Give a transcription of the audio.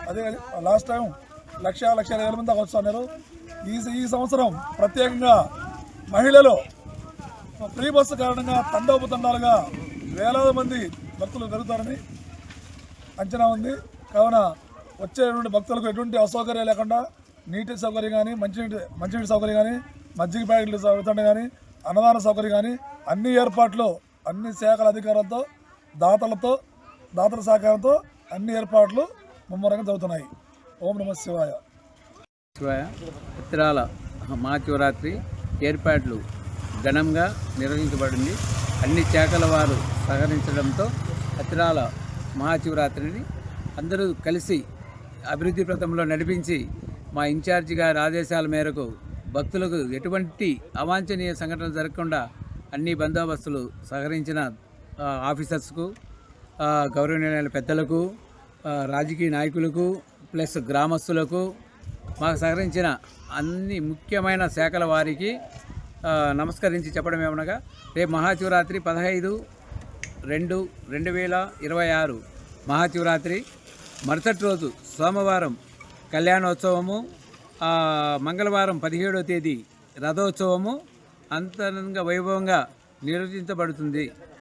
అదే last time 1,50,000 మంది దాకా వస్తున్నారు. ఈ సంవత్సరం ప్రత్యేకంగా మహిళలు ఫ్రీ బస్సు కారణంగా తండోపతండాలుగా వేలాది మంది భక్తులు పెరుగుతారని అంచనా ఉంది. కావున వచ్చేటువంటి భక్తులకు ఎటువంటి అసౌకర్యం లేకుండా నీటి సౌకర్యం కానీ, మంచినీటి సౌకర్యం కానీ, మజ్జిగ ప్యాకెట్లు వితరణ కానీ, అన్నదాన సౌకర్యం కానీ అన్ని ఏర్పాట్లు అన్ని శాఖల అధికారులతో దాతల సహకారంతో అన్ని ఏర్పాట్లు ముమ్మరంగా జరుగుతున్నాయి. ఓం నమః శివాయ. చిత్రాల మహాశివరాత్రి ఏర్పాట్లు ఘనంగా నిర్వహించబడింది. అన్ని శాఖల వారు సహకరించడంతో అతిరాల మహాశివరాత్రిని అందరూ కలిసి అభివృద్ధి పథంలో నడిపించి మా ఇన్ఛార్జి గారి ఆదేశాల మేరకు భక్తులకు ఎటువంటి అవాంఛనీయ సంఘటనలు జరగకుండా అన్ని బందోబస్తులు సహకరించిన ఆఫీసర్స్కు, గౌరవనీయులైన పెద్దలకు, రాజకీయ నాయకులకు ప్లస్ గ్రామస్తులకు, మాకు సహకరించిన అన్ని ముఖ్యమైన శాఖల వారికి నమస్కరించి చెప్పడం ఏమనగా, రేపు మహాశివరాత్రి 15/2/2026 మహాశివరాత్రి. మరుసటి రోజు సోమవారం కళ్యాణోత్సవము, మంగళవారం 17వ తేదీ రథోత్సవము అంతరంగ వైభవంగా నిర్వహించబడుతుంది.